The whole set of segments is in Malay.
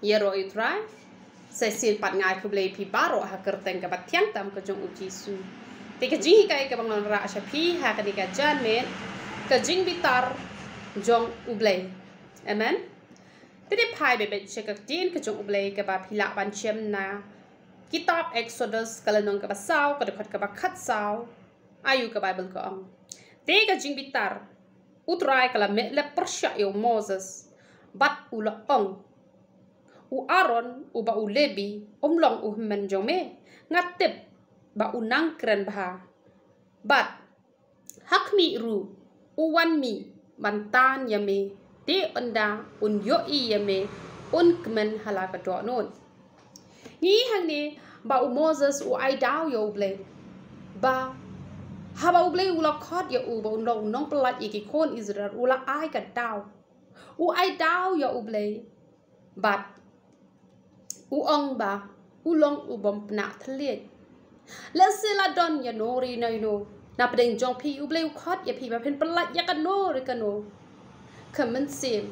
ya ro utrai sesil pat ngai ku blei pi baro ha kerteng ka batyang tam ka jong ujisu te ka jing kai ka bangon ra sha pi ha ka di ka jan met ka jing bitar jong ublei amen te de pai be che ka tin ka jong ublei ka ba phila ban chem na kitab Exodus kalanong ka basaw ka de ka ba khat saw ayu ka Bible ka ang te ka jing bitar utrai kala me le persya yo Moses bat ula ong u Aaron u ba u Lebi omlong u men jome ngatep ba u nang kren bha bat hakmi ru u wan mi bantan yame te anda un yo I yame un kmen hala ka do non ni hang ni ba u Moses u ai daw yo ble ba ha ba u ble u la khot ya u ba u long nong plat I ki kon Israel u la ai ka daw u ai daw ya u ble bat u ong ba u long u bom pna thliet la se la don ya no ri na no na pdeng jong pi u ble u khot ya pi ba pen plat ya ka no ri ka no khamen sim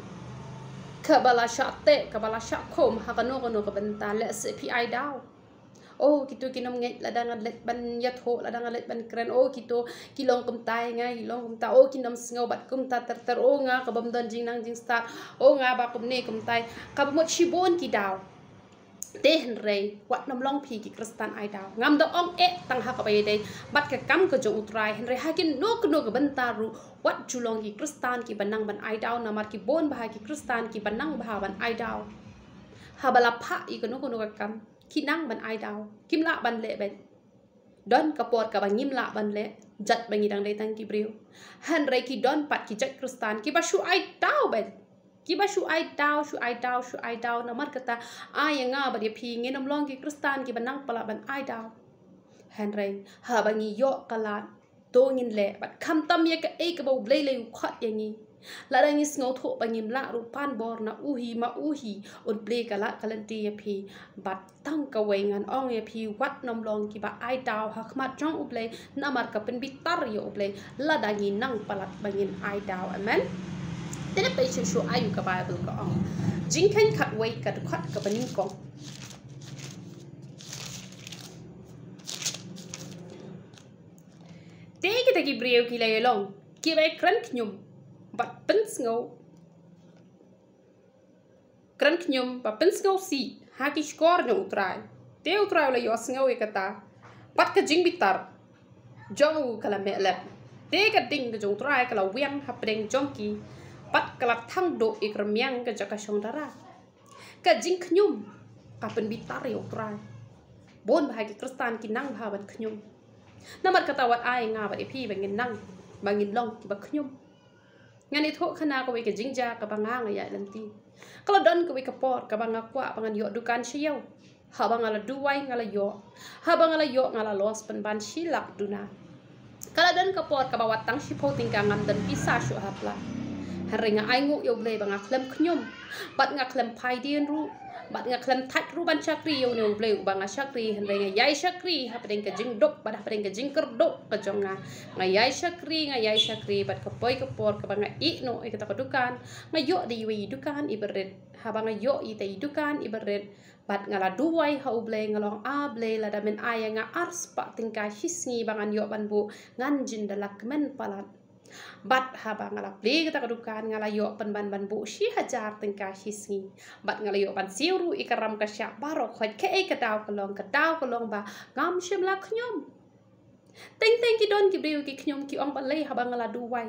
ka bala sha te ka bala sha khom ha ka no ka benta la se pi ai daw oh kito kinom ngai ladang let ban ya tho ladang let ban kren oh kito kilong kum tai ngai kilong kum ta oh kinom sngo bat kum ta ter oh nga ka bam don jing nang jing start oh nga ba kum ne kum tai ka mo chibon ki daw te hen rei wat nam long pi ki kristan ai daw ngam do ong e tang ha ka bai dei bat ka kam ka jong utrai hen rei ha kin no ka benta ru wat julong ki kristan ki banang ban ai daw na mar ki bon ba ki kristan ki banang ba ban ai daw ha bala pha I ka no ka kam ki nang ban ai daw kim la ban le ben don kapot ka bangim la ban le jat bangi dang dai tang ki briu han rei ki don pat ki jat kristan ki ba shu ai daw ben ki ba shu ai daw na mar kata ai nga ba dia phi nge nam long ki kristan ki banang pala ban ai daw han rei ha bangi yo kalat to ngin le bat kham tam ye ka e ka ba ble le khat yangi la dang is ngau tho bangim la ru pan bor na uhi ma uhi on ble kala kalanti ye phi bat tang ka we ngan ong ye phi wat nam long ki ba ai daw ha khmat jong u ble na mar ka pen bitar yo u ble la dangi nang palat bangin ai daw amen te na pe chu ayu ka Bible ka ong jing khan khat we ka khat ka banin ko te ki ta ki breu ki le long ki ba kran knyum bat pins ngau kran knyum ba pins ngau si ha ki skor no utrai te utrai la yo ngau e kata bat ka jing bitar jong kala me lep te ka ding ka jong utrai kala wiang ha preng jong ki bat kala thang do ikramiang ka jaka shong dara ka jing knyum ka pen bitar yo utrai bon ba ki kristan ki nang ba ban knyum namar kata wat ai nga ba phi bangin nang bangin long ki ba knyum ngani tho khana ko we ka jingja ka banga nga ya lanti kala don ko we ka por ka banga kwa bangan yo dukan shiyo ha banga la duwai ngala yo ha banga la yo ngala los pen ban shilak duna kala don ka por ka bawat tang shi pho ting ka ngam dan pisa shu hapla haringa ai ngu yo ble banga klem knyum bat nga klem pai dien ru bat nga klem thak ru ban chakri yo ne ble banga chakri haringa yai chakri ha pedeng ka jing dok bat pedeng ka jing ker dok ka jonga nga yai chakri bat ka poi ka por ka banga I no e ka dukan nga yo di wi dukan iberet ha banga yo I te dukan iberet bat nga la duwai ha ble nga long a ble la da men aya nga ars pa tingka hisngi bangan yo ban bu ngan jin dalak men palat bat ha ba ngala ple kita kadukan ngala yo pan ban bu shi hajar tingka hisngi bat ngala yo pan siru ikaram ka sya baro khot ke e ka daw ka long ba ngam shim la knyum teng ki don ki briu ki knyum ki ong balai ha ba ngala duwai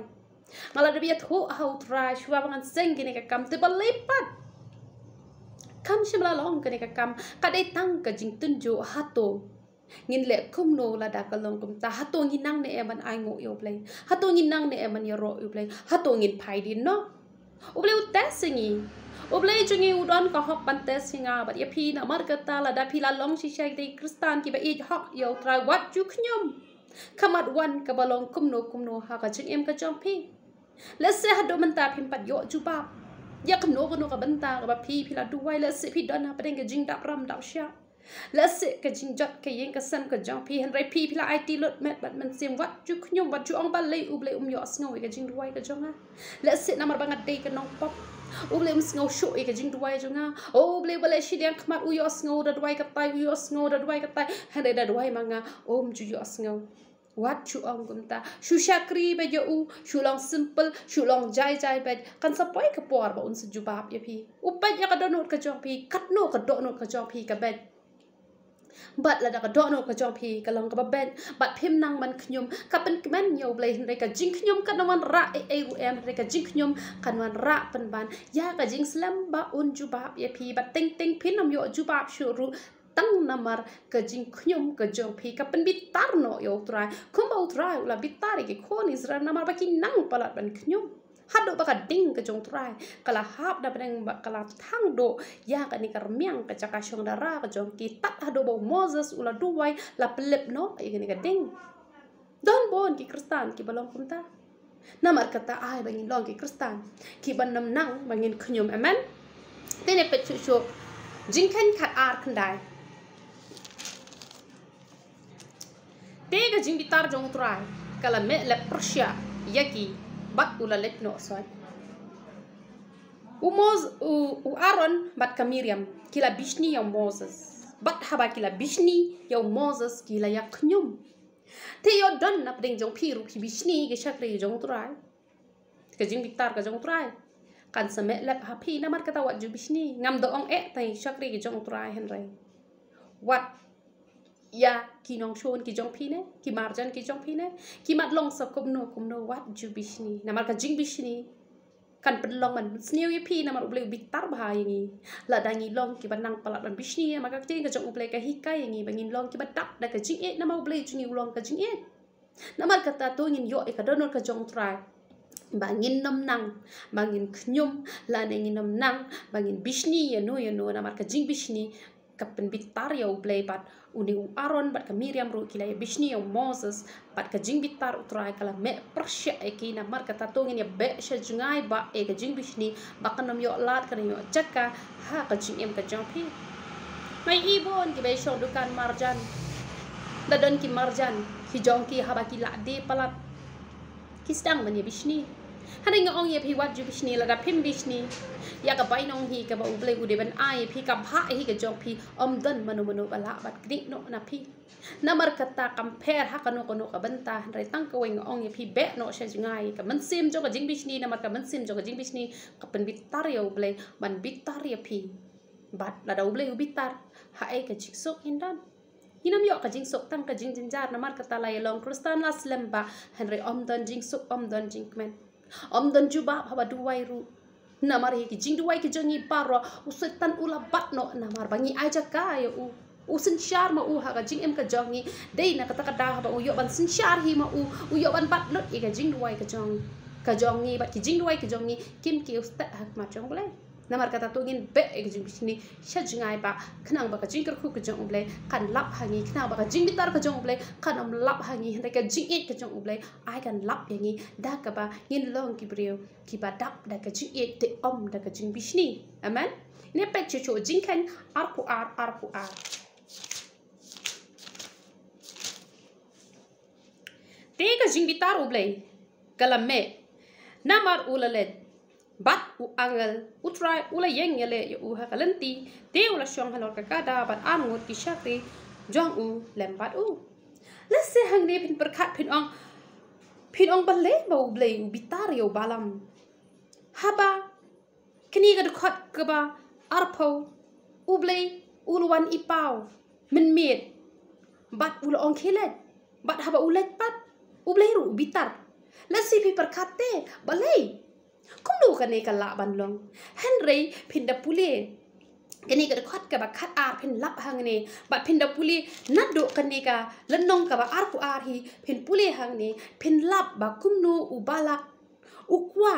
ngala de biat ho ha utra shwa bangan seng ki ne ka kam te balai pat kam shim la long ka ne ka kam ka dai tang ka jing tunjo hato ngin le kum no la da ka long kum ta hato ngin nang ne e man ai ngo yo play hato ngin nang ne e man yo ro yo play hato ngin pai din no u play u tesingi u play jungi u don ka hok pan tesinga ba ya phi na mar ka ta la da phi la long shi shai de kristan ki ba i hok yo try what you knyum kamat wan ka balong kum no ha ka jing em ka jong phi let's say hado man ta phim pat yo chu ba ya ka no ka banta ka ba phi la duwai let's say phi don ha pa deng ka jing dap ram dap sha let's say ka jing jot ka yen ka san ka jong phi hen rai phi la IT lot met bat man sim wat chu knyum wat chu ong ba lei u ble yo sngo ka jing duwai ka jong ha let's say namar bangat dei ka nong pop boleh ngau show ke jing duai jonga boleh sidiang khmat uyos ngau da duai katai uyos ngau da duai katai hande da duai manga juyos ngau wat chu ong kumta shu syakri ba yo shu long simple shu long jai ba kan sapoi ke por ba un sejubab ya pi upat ya ka donot ka jong pi kat no ka donot ka jong pi ka bet bat la da ka donot ka jong pi ka long ka ben bat phim nang man khnyum ka pen kmen yo blai hre ka jing khnyum kan wan ra ru em hre ka jing khnyum kan wan ra pen ban ya ka jing slam ba un jubab ya pi bat ting ting phin nam yo jubab shu ru tang namar ke jing khnyum ke jong pi ka pen bitar no yo trai kumba utrai ula bitar ke khon Israel namar ba ki nang palat ban khnyum hado baka ding ke jong trai kala hap da pedang kala thang do ya ka ni karmiang ka caka syong dara ka jong ki tat hado bo Moses ula duai la pelep no ai ni ka ding don bon ki kristan ki balong kumta namar kata ai bangin long ki kristan ki ban nam nang bangin khnyum amen tene pet chu jing khan khat ar khandai tega jing bitar jong trai kala me le persya yaki bat ula let no soy Aaron bat ka Miriam kila bishni ya Moses bat haba kila bishni ya Moses kila ya khnyum te yo don na pedeng jong piru ki bishni ke shakri jong trai ke jing bitar ka jong trai kan same lep happy na mar kata wat ju bishni ngam do ong tai shakri ke jong trai henry wat ya ki nong shon ki jong pi ne ki marjan ki jong pi ne ki mat long sa kum no wat ju bishni namar ka jing bishni kan pedlong man snew ye pi namar uble bitar bha yangi la dangi long ki banang palat ban bishni maka ting ka jong uble ka hikai yangi bangin long ki badak da ka jing e namar uble jungi ulong ka jing e namar kata to ngin yo e ka donor ka jong trai bangin nam nang bangin khnyum la ngin nam nang bangin bishni ya no namar ka jing bishni kapen bitar ya uble bat uni Aaron bat ka Miriam ru kila ya bishni ya Moses bat ka jing bitar utrai kala me persya eki na mar kata tongin ya be sha jungai ba e ka jing bishni bakan nam yo lat kan yo chaka ha ka jing em ka jong pi mai ibon ki be shong dukan marjan dadon ki marjan ki jong ki haba ki la de palat ki stang ban ya bishni hada nga ong ye pi wat ju bishni la da pim bishni ya ka bai nong hi ka ba uble u de ban ai pi ka bha hi ka jong pi dan manu bala bat kri no na pi namar kata compare ha kanu ka banta rai tang ka weng ong ye pi be no sha jingai ka man sim jo ka jing bishni namar ka man sim jo ka jing bishni ka pen bitar ya uble man bitar ya pi bat la da uble u bitar ha ai ka chik sok hindan hinam yo ka jing sok tang ka jing jinjar namar kata la ya long kristan la slemba henry dan jing sok dan jing kmen dan juba haba duai ru namar hi ki jing duai ki jongi paro usetan ula bat no namar bangi aja ka ya usin syar ma ha ka jing em ka jongi dei na kata kada ba yo ban sin syar hi ma yo ban bat not i ka jing duai ka jongi bat ki jing duai ki jongi kim ki usta hak ma jong ble namar kata to ngin be e jing bishni sha jingai ba khnang ba ka jing ku ka jong ble kan lap hangi khnang ba ka jing bitar ka jong ble kan am lap hangi hande ka jing et ka jong ble ai kan lap yangi da ka ba ngin long ki brio ki ba dap da ka jing et te da ka jing bishni amen ne pe chu jing kan ar pu ar te ka jing bitar ble kalame namar ulalet bat u angel utrai ula yeng yele u ha kalenti te ula syong halor ka kada bat angut ki syakri jong u lembat u lese hang ne pin perkhat pin ong bale bau ble u bitar yo balam haba kini ga khot ka ba arpo u ble ulwan ipau min met bat ula ong khilet bat haba ulet bat u ble ru bitar lese pi perkhat te bale kumdu kan ka la ban long henry pinda pule kani ka khat ka ba khat ar pin lap hang ne ba pinda pule nadu kan ka lenong ka ba ar pu ar hi pin pule hang ne pin lap ba kumnu u balak u kwa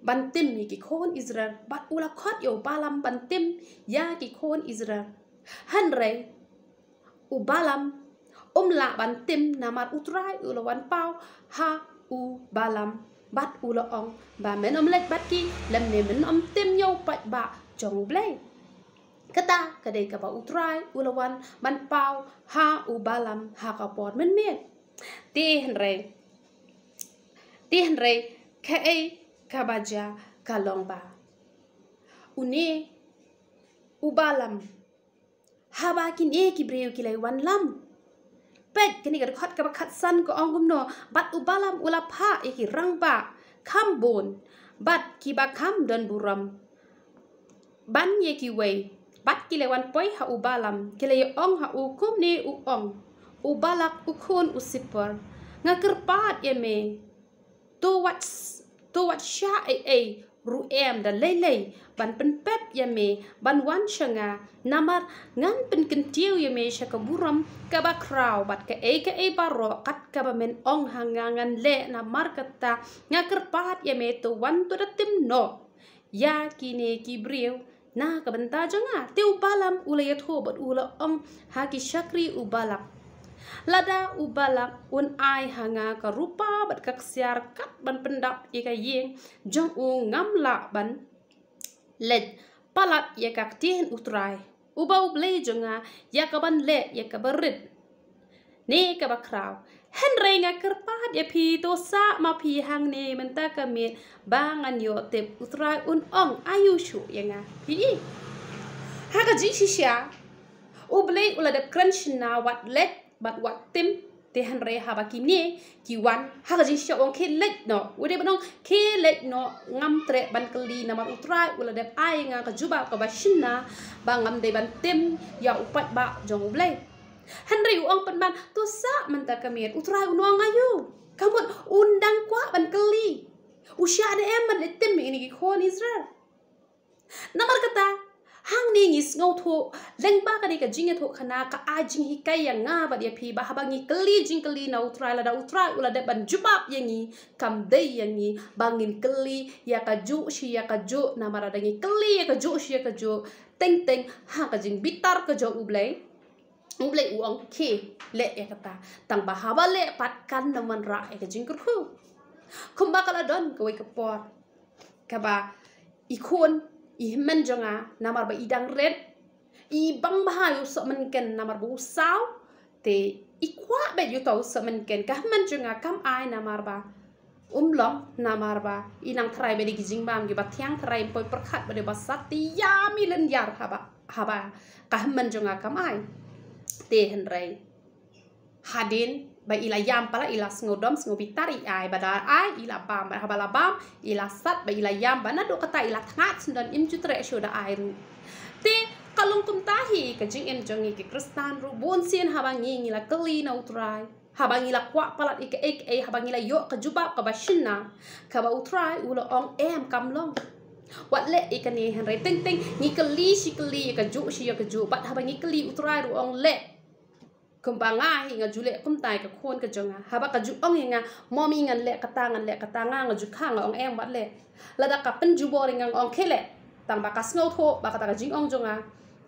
bantim ni ki khon Israel ba ula khat yo balam bantim ya ki khon Israel henry u balam la bantim namar utrai ulawan pau ha u balam bat ula ong ba men let bat ki lam ne men tim yo pat ba jong ble kata kadai ka ba utrai ulawan ban pau ha u balam ha ka por men met ti henre ka e ka baja ka long ba une ubalam haba kin ki breu ki lai wan lam pet kini ga khat ka khat san ko ongum no bat ubalam ulapha ki rangba khambon bat ki ba kham don buram ban ye ki wei bat ki le wan poi ha ubalam ki le ong ha u kum ni u ong ubalak ukun usipar ngakerpat ye me to what sha ai ruem da lei ban pen pep ye me ban wan shanga namar ngan pen kentiu ye me shaka buram ka ba kraw bat ka e baro kat ka ba men ong hangangan le na markata ngakerpat ye me to wan to da tim no ya kine ki breu na ka benta janga te ubalam ulay tho bat ula ong ha ki shakri ubalak lada ubalak un ai hanga ka rupa bat kak siar kat ban pendap ika yeng jong u ngam la ban let palat ya kak tien utrai uba uble jonga ya ka ban le ya ka berit ne ka bakraw henry nga kerpat ya pi to sa ma pi hang ne menta ka me bangan yo te utrai un ong ayu shu ya nga pi ha ka ji shisha uble ula de crunch na wat let but what tim te henry haba kini kiwan ha ka ji sha ong ke let no ude banong ke let no ngam tre ban keli na mar utrai ula de ai nga ka juba ka bashina bangam de ban tim ya upat ba jong uble henry uang penban tu sa menta kamir utrai unuang ayu kamu undang kwa ban keli usya de eman le tim ini ki khon Israel namar kata hang ni ngis ngau tho lengba ka ni ka jinge tho khana ka a jing hi kai yang nga ba dia phi ba habangi keli jing keli na utrai la da utrai ula de ban jubab yangi kam dei yangi bangin keli ya ka ju shi ya ka ju na mara dangi keli ya ka ju shi ya ka ju teng teng ha ka jing bitar ka jo ublei uang ke le ya kata tang ba haba le pat kan na man ra ya ka jing kurhu kumba kala don ka wei ka por ka ba ikon men jonga namar ba idang red i bang bahayu so men ken namar bu saw te ikwa be yu tau so men ken ka men jonga kam ai namar ba long namar ba inang trai be di gijing bam gi ba tiang trai poi perkhat ba de ba sati ya milen yar haba ka men jonga kam ai te henrei hadin ba ila yam pala ila sngodom snobitari ai badar ai ila bam ba habala bam ila sat ba ila yam bana do kata ila thangat sundan im jutre shoda ai ru te kalung kum tahi ka jing em jongi ke kristan ru bon sien habangi ngila keli na utrai habangi la kwa palat ike habangi la yo ka jubab ka bashinna ka ba utrai ulo ong em kamlong wat le ikani henry ting ting ni keli shi keli ka ju shi ka ju bat habangi keli utrai ru ong le kumbanga hinga jule kumtai ka khon ka jonga haba ka ju ong hinga momi ngan le katanga nga ju khanga ong em wat le lada ka pen ju boring ngang ong khele tang ba ka snow tho ba ka ta jing ong jonga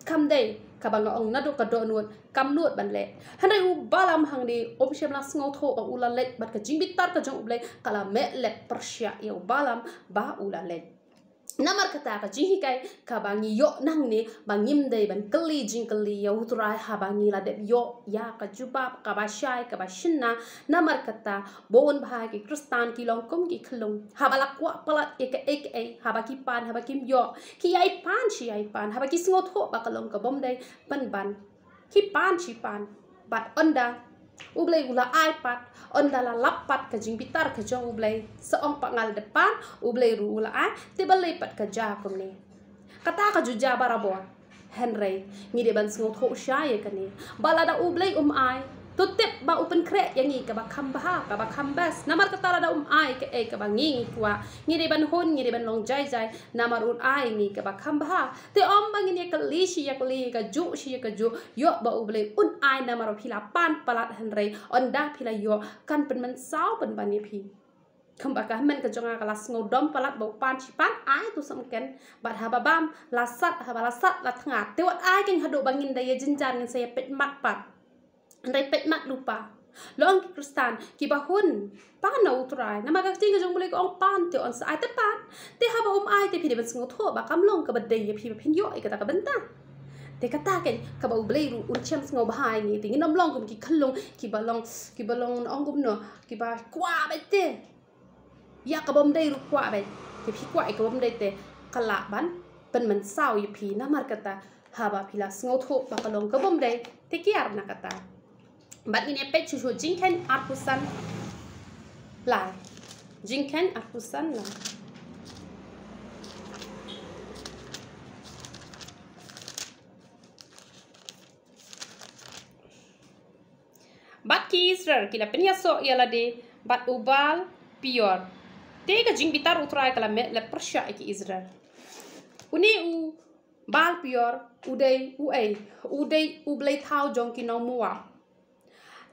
kam dei ka banga ong nadu ka do nuot kam nuot ban le hanai u balam hang ni opshem la snow tho ka ula le bat ka jing bitar ka jong ble kala me le persya ya balam ba ula le namar kata ka jihi kai ka bangi yo nang ni bangim dei ban keli jing keli ya utrai ha bangi la de yo ya ka jubab ka ba shai ka ba shinna namar kata bon bha ki kristan ki long kum ki khlung ha bala kwa palat ek ha ba ki pan ha ba kim yo ki ai pan chi ai pan ha ba ki sngot ho ba ka long ka bom dei ban ki pan chi pan bat onda ublay ula iPad onda la lapat ka jing bitar ka jong ublay seong pangal depan ublay ru ula ai te balay pat ka ja kom ni kata ka ju ja barabon henry ngide ban sngot ho sha ye ka ni balada ublay ai tutip ba open kre yang i ka ba khamba ka ba khambas namar kata da ai ka ba ngi kwa ngide ban hon ngide ban long jai namar ai ni ka ba khamba te om bang ni ka li shi ya ka ju shi ka ju yo ba ublay ai namar phila pan palat henry onda phila yo kan pen man saw pen ban ni phi khamba ka men ka jonga ka las ngodom palat ba pan chi pan ai tu sam ken bat haba bam lasat la thnga te wat ai king hado bangin da ye jinjan ngin saya pet mat pat andai pet mat lupa long kristan ki bahun pan na utrai nama ka ting jong boleh ko ong pan te on sa ai te pan te haba ai te phi de ban sngo tho ba kam long ka badai ye phi phin yo ka ta ka benta te kata ken ka ba blai ru un chem sngo bahai ni te nginom long kum ki khlong ki balong ong gum no ki ba kwa ba te ya ka bom dai ru kwa ba te phi kwa ka bom dai te kala ban pen men sao ya pi na mar kata haba pila sngo tho bakalong kabom dai te kiar na kata bat ini pe chu jingken arpusan lai jingken arpusan lai bat ki Israel kila penya so yala de bat ubal pior tega jing bitar utrai kala me le persya ki Israel uni u bal pior udai ublay thau jong ki no muwa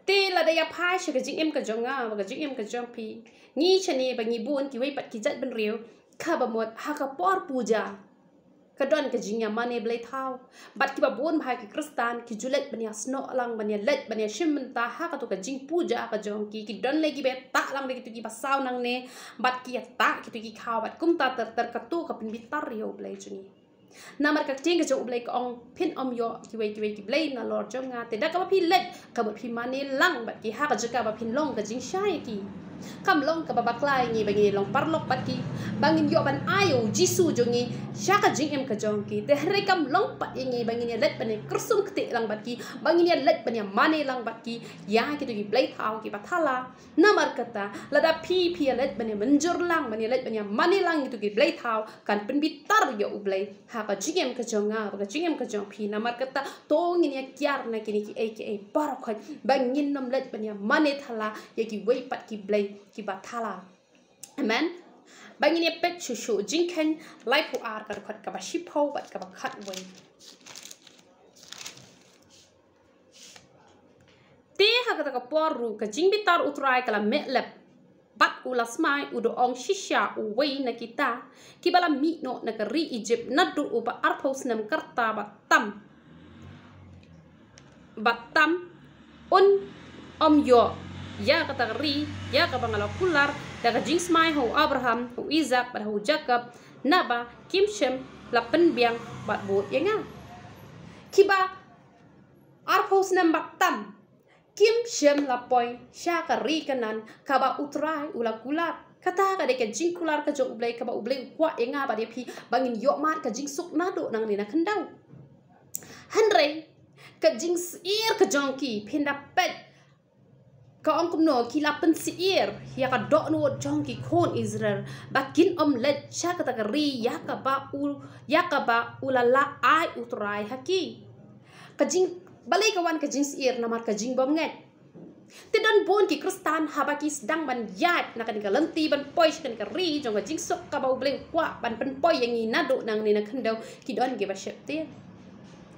te la de ya phai she ka jing em ka jonga ba ka jing em ka jong pi ngi chani ba ngi bun ki wei pat ki jat ben riu kha ba mot ha ka por puja ka don ka jing ya mane blay thau bat ki ba bun bhai ki kristan ki julet bania sno lang bania let bania shim ta ha ka to ka jing puja ka jong ki don le ki be ta lang le ki to ki ba saw nang ne bat ki ya ta ki to ki khaw bat kum ta ter ka tu ka pin bitar yo blay chuni namar ka ting ka jo blay ka ong pin yo ki wei ki blay na lord jong nga te da ka ba pi let ka ba pi mane lang bat ki ha ka jaka ba pin long ka jing shai ki kam long ka babaklay ngi bangi long parlok pat ki bangin yo ban ayo jisu jongi syaka jing em ka jong ki te hre kam long pat ngi bangin ya let bane kersum kte lang bat ki bangin ya let bane mane lang bat ki ya ki to ki blay thau ki pathala namar kata lada pi let bane menjur lang bane let bane mane lang ki to ki blay thau kan pen bitar yo ublay ha ka jing em ka jonga ba ka jing em ka jong pi namar kata to ngi ya kyar na ki aka barakhat bangin nam let bane mane thala ya ki wei pat ki blay ki bathala amen bangin ya pet shushu jingken lai pu ar kar khat ka ba shipho bat ka ba khat wei te ha ka poru ka jingbitar utrai kala melep bat ulas mai udo ong shisha u wei na kita ki bala mi no na ka ri Egypt na du uba arthos nam karta batam un yo ya kata ri ya ka bangala kular daga jings mai ho Abraham ho Isaac pada ho Jacob naba kimshem la penbiang bat bot yenga kiba arpos nam batam kimshem la poi sha ka ri kanan kaba utrai ula kular kata ka de ka jing kular ka jo ublay ka ba ublay kwa yenga ba de pi bangin yo mat ka jing suk nado nang ni na kandau hanre ka jing sir ka jongki pinda pet ka ong kumno ki lapen siir ya ka dok no jongki kon Israel bakin let sha ka ri ya ka ba ulala ai utrai haki ka jing balai kawan ka jing siir namar ka jing bom nget te don bon ki kristan habaki sedang ban yat na kan ka lenti ban poi kan ka ri jong ka jing sok ka ba ubleng kwa ban pen poi yang ni nado nang ni na khandau ki don ge ba shep te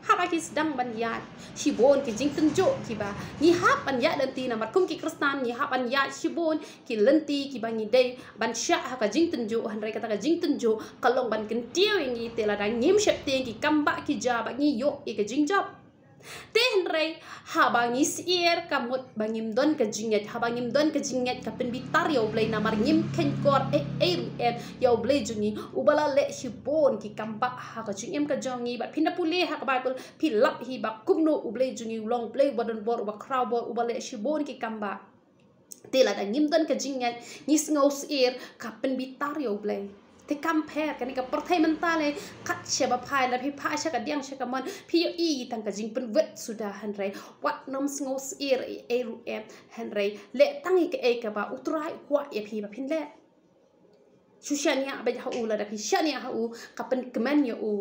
habaki sedang ban yat si bon ki jing tunjuk ki ba ni hap ban yat lenti namar kum ki kristan ni hap ban yat si bon ki lenti ki bangi dei ban sya ha ka jing tunjuk han rai kata ka jing tunjuk kalong ban kentiu yang ni te la dang nyim shep te ki kamba ki ja ba ni yo e ka jing job ten ray habangi sier kamut bangim don ka jinget habangim don ka jinget ka penbitar yo blay namar ngim ken kor yo blay jungi ubala le shipon ki kamba ha ka jingem ka jongi ba pinda pule ha ka bible pilap hi ba kumno ublay jungi long play wadon bor ba crowd bor ubale shibon ki kamba tela da ngim don ka jinget nis ngos sier ka penbitar yo blay te compare kan ka perthai mentale kat sheba phai la phi pha sha ka diang sha ka man phi i tang ka jing pen vet sudah hanrai wat nom ngos ir ru hanrai le tangi ka e ka ba utrai kwa ya phi ba phin le shushania ba ha u la da phi shania ha u ka pen kemen ya u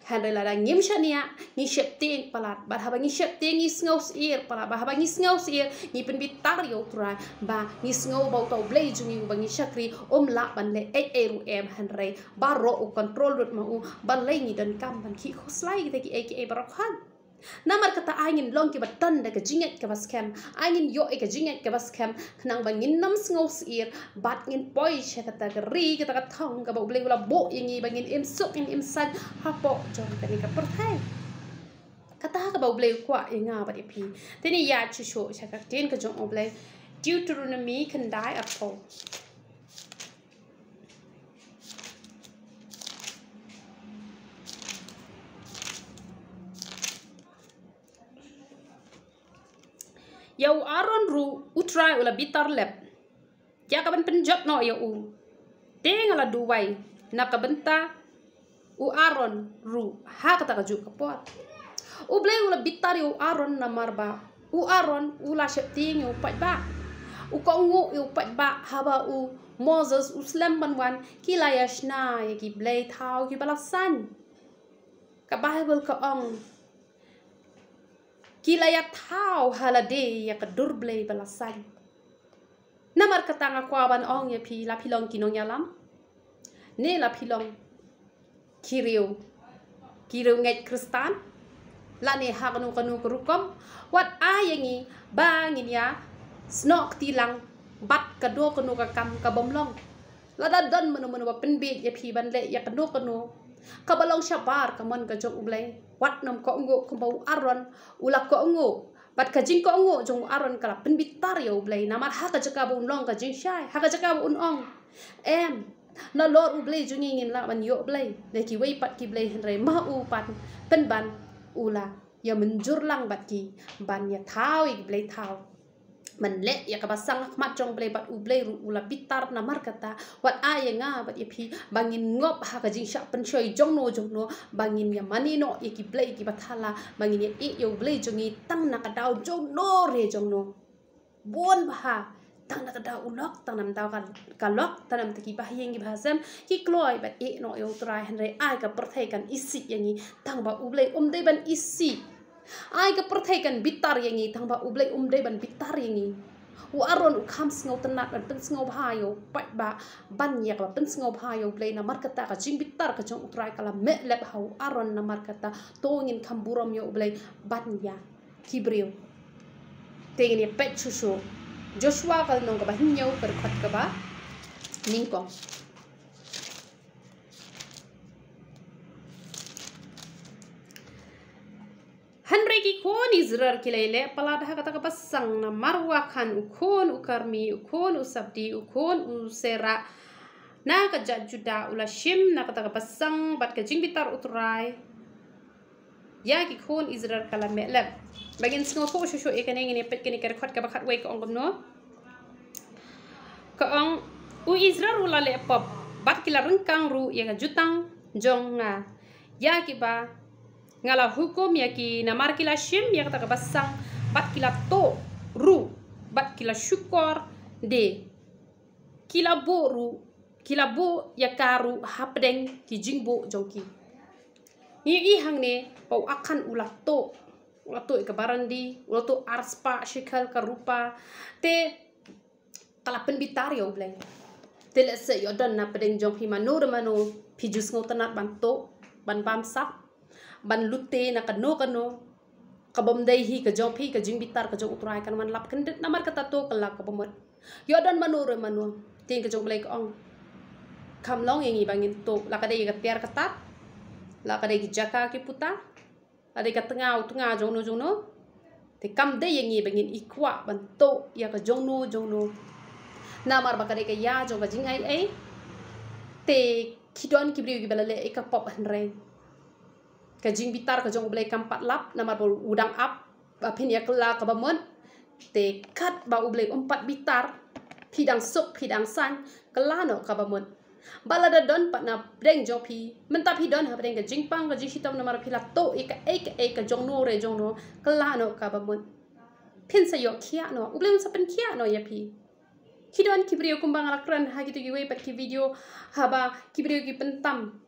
hanrai la da ngim shania ni shep ting palat ba ha ba ngi shep ting ni ngos ir pala ba ha ba ngi ngos ir ni pen bitar yo utrai ba ni ngo ba to blay jungi ba ngi shakri la ban le ru hanrai ba ro u control rut ma u ba le ni dan kam ban ki khoslai te ki barakhan namar kata angin long ki batan da ka jinget ka baskem angin yo ka jinget ka baskem nang bangin nam ngos ir bat ngin poi sha kata ri kata ka thong ka ba blay wala bo yangi bangin im suk in im san ha po jong ka ni ka perthai kata ka ba blay kwa inga ba pi teni ya chu sho sha ka ten ka jong oblay Deuteronomy kan dai apo Yau Aaron ru utrai ula bitar lep ya kaban penjot no ya u tengala duwai na kabenta u Aaron ru ha kata kaju kapot u blay ula bitari u Aaron namar ba u Aaron ula shepting u pat ba u kongu u pat ba haba u Moses u slem banwan kilayashna yaki blay thau ki balasan ka Bible ka ong kilayat thau halade ya ka dur blay balasan namar katanga kwaban ong ya pi la pilong kinong yalam ne la pilong kiriu ngai Kristan la ne hagnu kanu kerukom wat ayangi bangin ya snok tilang bat kado kanu kakam kabomlong la dan menu penbit ya pi ban le ya kanu kabalong syabar kamon kajong ublay wat nam ko ngo kumbau Aaron ula ko ngo bat kajing ko ngo jong Aaron kala penbit tar ya ublay namar ha kajaka bomlong kajing syai ha kajaka unong na lor ublay jungingin la ban yo blay de ki wei pat ki blay henre ma u pat penban ula ya menjur lang bat ki ban ya thau ik blay thau man le ya kabasang mat jong blay bat u blay ula bitar na markata wat aya nga bat ipi bangin ngop ha ka jing sha pen choi jong no bangin ya mani no ya ki blay ki bathala bangin ya i yo blay jongi tang na ka daw jong no re jong no bon ba tang na kada ulok tang nam daw ka lok tanam taki bahiyeng gi bahasam ki kloi bat e no yo trai henre ai ka perthai kan isi yangi tang ba ublei dei ban isi ai ka perthai kan bitar yangi tang ba ublei dei ban bitar yangi u Aaron u kham sngo tanat ban pen sngo bhayo pat ba ban ya ka pen sngo bhayo blei na markata ka jing bitar ka jong utrai kala me lep hau Aaron na markata tongin kamburom yo ublei ban ya kibreu tengin ya pet chuso Joshua kal nong kaba hinyaw berkat kaba ningkong Henry ki kon Israel kilele palada kata kaba sang na marwakan ukon ukarmi ukon usabdi ukon usera na kaja juda ula shim na kata kaba sang bat ka jingbitar utrai ya ki kon Israel kala meleb bagin sngo ko shusho ikane ngini pet kini ker khat ka bakhat wei ka ong no ka ong u Israel ula le pop bat kila rengkang ru ya jutang jong nga ya ki ba ngala hukum ya ki namar kila shim ya kata ka basang bat kila to ru bat kila syukor de kila bo ya karu hapdeng ki jingbo jongki ni hang ne pau akan ula to ke barandi ula to arspa shikal karupa te kala penbitar yo bleng te le se yo don na pedeng jong pi mano pijus ngotanat banto ban bamsak ban lutte na kano kabom dai hi ka jong pi ka jing bitar ka jong utrai kan man lap kendet namar kata to kala ka bomot yo don mano ting ka jong bleng ong kam long yang bangin to la ka dai ka tiar ketat la ka dai ki jaka ki puta ada ka tengah jong no te kam dai yang bangin ikwa ban to ya ka jong no namar bakare ka ya jo jing ai te kidon ki briu ki balale e ka pop henre ka jing bitar ka jong blai kampat lap namar bol udang ap ba pin ya kala ka bamon te kat ba ublai umpat bitar pidang sok pidang san kala no ka bamon balada don pat na breng jo pi menta pidon ha breng ka jing pang ka jing hitam namar pila to e ka jong no re jong no kala no ka bamon pin sa yo kia no ublai un sa pen kia no ya pi Kidon kibrio kumbang alakran ha gitu giwe pat ki video haba kibrio ki pentam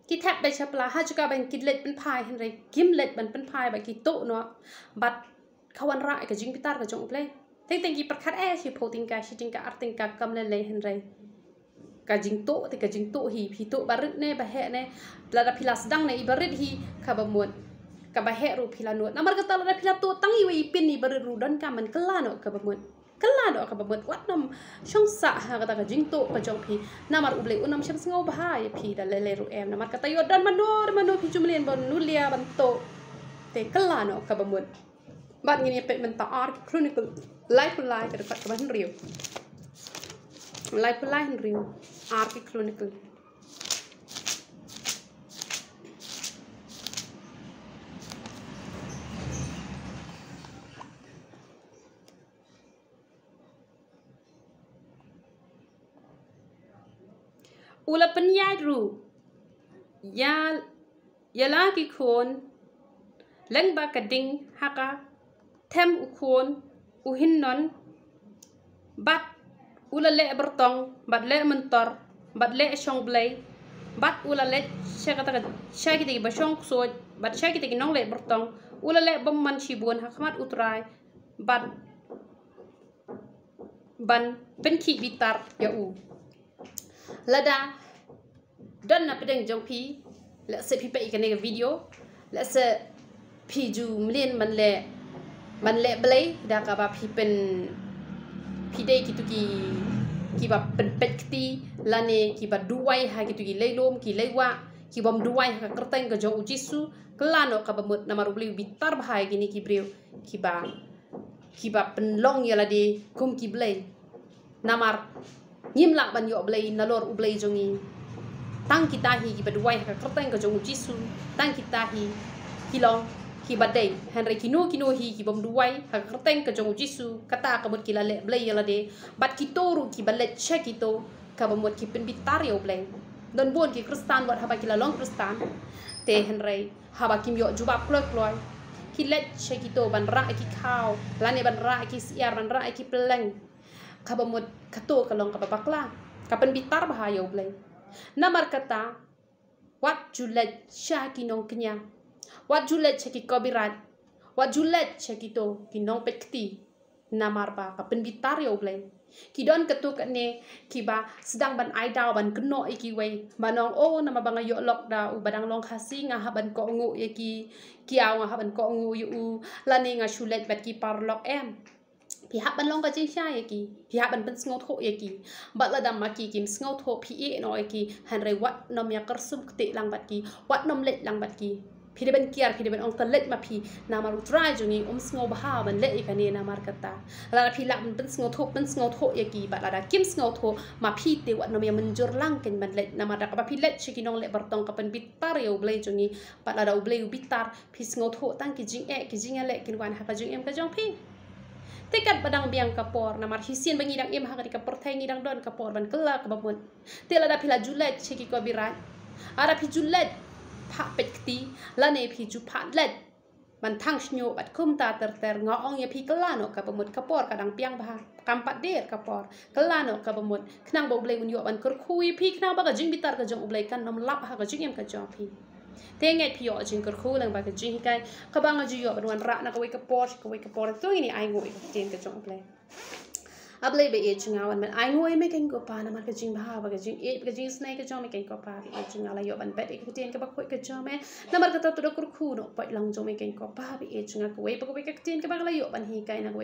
ki tap bai chapla ha juga ban kidlet pen pai henre gimlet ban pen pai ba ki to no bat kawan ra ka jing pitar ka jong play teng ki perkhat si poting ka shiting ka arting ka kam le henre ka jing to hi to barit ne ba he ne plada pilas dang ne ibarit hi ka ba mon ka ba he ru pilanot namar ka tala pila to tangi we pin ni barit ru dan ka man kelano ka ba mon kelado ka babot wat nam syong sa ha kata ka jingto ka jong pi namar ublei unam syang sngo bahaya pi da lele ru em namar kata yo dan mano pi jumlen bon nulia banto te kelano ka babot bat ngini pet menta art chronicle life ka dekat ka ban riu life riu art chronicle ula penyai ru ya lagi kon leng ba kading haka tem ukon uhin non bat ulale bertong bat le mentor bat le shong blay bat ulale shaki tegi ba shong so bat shaki tegi nong le bertong ulale bom man shibun hakamat utrai bat ban penki bitar ya u lada dan na pedeng jong pi la se pi pe ikane video la se pi ju mlin man le blay da ka ba pi pen pi dei ki ba pen pekti lane ki ba duai ha ki leilom ki leiwa ki bom duai ha kerteng ke jong ujisu kelano ka ba mut na maru bli bitar bahai gini ki breu ki ba pen long ya la de kum ki blay namar nyimla ban yo blay nalor u blay jongi tang kita hi ki ba duai ha kerteng ke jong ujisu tang kita hi kilong ki badai henry kino hi ki bom duai ha kerteng ke jong jisu kata ka bot ki lale blay yala de bat ki toru ki balet che ki to ka bom ki pen bitar yo blay don bon ki kristan wat ha ba ki la long kristan te henry ha ba kim yo jubab kloi ki let che ki to ban ra ki khao lane ban ra ki siar ban ra ki peleng ka bom ka to ka long ka bakla ka pen bitar ba yo blay namar kata wat julet sha ki nong kenya wat julet ceki copyright wat julet ceki to kinong pekti namar ba ka penbitar yo blay ki don ketuk ne ki ba sedang ban ai daw ban keno iki wei banong o nama banga yo lok da u badang long khasi nga haban ko ngu iki kiaw nga haban ko ngu yu lani nga shulet bat ki par lok em pi hab ban long ka jing sha yaki pi hab ban pen sngot ho yaki bat la dam ma ki kim sngot ho pi e no yaki han re wat nom ya kersum kti lang bat ki wat nom let lang bat ki pi de ben kiar pi de ben ong talet ma pi namar utrai jungi sngo baha ban le ikane namar kata la pi la ben sngo tho yaki bat la kim sngo tho ma pi te wat nom ya menjur lang ken ban le namar da ka pi let chiki nong le bertong ka pen bitar yo blay jungi bat la da blay bitar pi sngo tho tang ki jing le kin wan ha ka jing em ka jong pi tekat badang biang kapor namar hisin bangi dang em ha ka perthai ngi dang don kapor ban kela ka babun te la da pi la julet chiki ko birat ara pi julet pa pekti lane pi ju pa let man thang snyo bat kum ta ter ngo ong ya pi kelano ka bamut kapor kadang piang bah kampat der kapor kelano ka bamut knang bo blay un yo ban kur khui pi knang ba ka jing bitar ka jong blay kan nom lap ha ka jing em ka jong pi te ngai pi yo jing kur khu lang ba ka jing kai ka bang ju yo ban wan ra na ka wei kapor tu ini ai ngoi ka tin ka jong blay ablay be ejingawan man ai ngoi me ken ko pa na mar ka jing bha ba ka jing e ka jing snai ka jong me ken ko pa be ejingala yo ban bet ka tien ka ba khoi ka jong me na mar ka ta to kur khu no pa lang jong me ken ko pa be ejinga ko we pa ko ka tien ka ba la yo ban hi kai na ko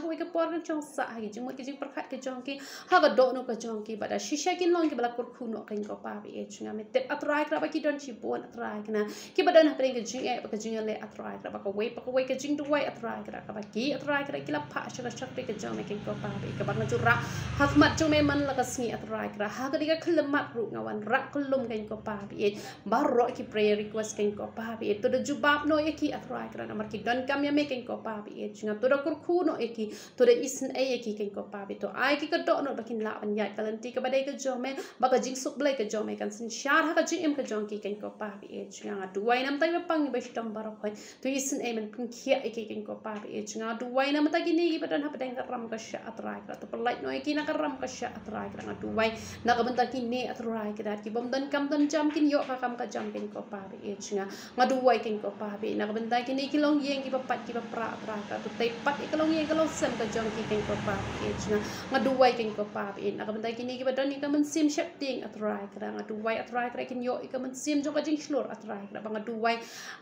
we ka por ka jong sa ha jing mo ka jing prakhat ka jong ki ha ga do no ka jong ki ba da shisha kin long ki ba la kur khu no ken ko pa be ejinga me tep atrai ka ba ki don chi bon atrai ka na ki ba don ha ka jing e ba ka jing le atrai ka ba ka we ka jing do we atrai ka ba ki atrai ka ki la pa sha ka jong me ken ko pa be ka bang jura hakmat jong me man la ka sngi atrai kra ha ka diga khlemat ru ngawan ra klum ken ko pa bi baro ki prayer request ken ko pa bi to de jubab no eki atrai kra namar ki don kam ya me ken ko pa bi chinga to de kur khu no eki to de isn e eki ken ko pa bi to ai ki ka do no bakin la ban yai kalanti ka badai ka jong me ba ka jing suk blai ka jong me kan sin shar ha ka jing em ka jong ki ken ko pa bi chinga duai nam tai pang ba stam baro khoi to isn e man kun khia eki ken ko pa bi chinga duai nam ta ki ni ki badan ha badai ka ram ka sha atrai kra to like no ki nakaram ka sya atrai ka duwai nakabenta ki ne atrai ka ki bom dan kam dan jam kin yo ka kam ka jam kin ko pa be chinga ngaduwai kin ko pa be nakabenta ki ni ki long yeng ki papat ki pra atrai ka to tai pat ki long yeng ka long sem ka jam ki kin ko pa be chinga ngaduwai kin ko pa be nakabenta ki ni ki badan ni ka man sim shap ting atrai ka ngaduwai atrai ka kin yo ka man sim jo ka jing slur atrai ka ba ngaduwai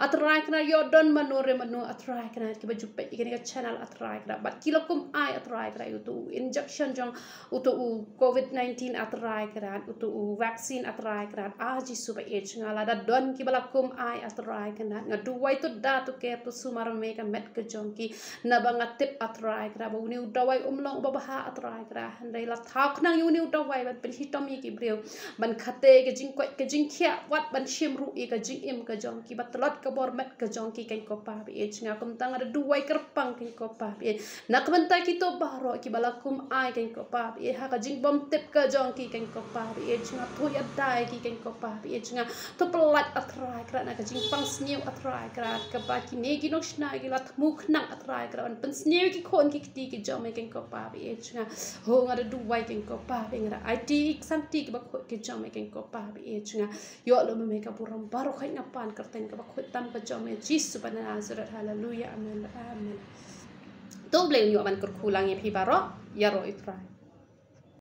atrai ka yo don manore manu atrai ka ki ba jupe ki ni ka channel atrai ka bat ki lokum ai atrai ka yu tu injection jong utu COVID-19 atrai kran utu vaccine atrai kran aji suba age ngala da don ki balakum ai atrai kran ngaduwai to da to ke to sumar me ka met ke jong ki na banga tip atrai kra ba uni udawai umlong ba ha atrai kra handai la thak nang uni udawai ban pen hitomi ki breu ban khate ke jing kwai ke jing khia wat ban shim ru e ka jing im ka jong ki batlot ka bor met ka jong ki ken ko pa be age nga kum tang ada duwai kerpang ken ko pa be nak benta ki to baro ki balak kum ai ken ko pa bi ha ka jing bom tep ka jong ki ken ko pa bi chunga thu ya dai ki ken ko pa bi chunga to pelat atrai kra na ka jing pang sniu atrai kra ka ba ki ne gi nok shna gi la thmu khnak atrai kra an pen sniu ki khon ki ti ki jong me ken ko pa bi chunga ho nga du wai ken ko pa bi nga ai ti sam ti ki ba kho ki jong me ken ko pa bi chunga yo lo me ka buram baro khai na pan karten ka ba kho tam ka jong me jisu ban nazaret haleluya amen amen to blame yo ban kur khulang ye phi baro ya ro itrai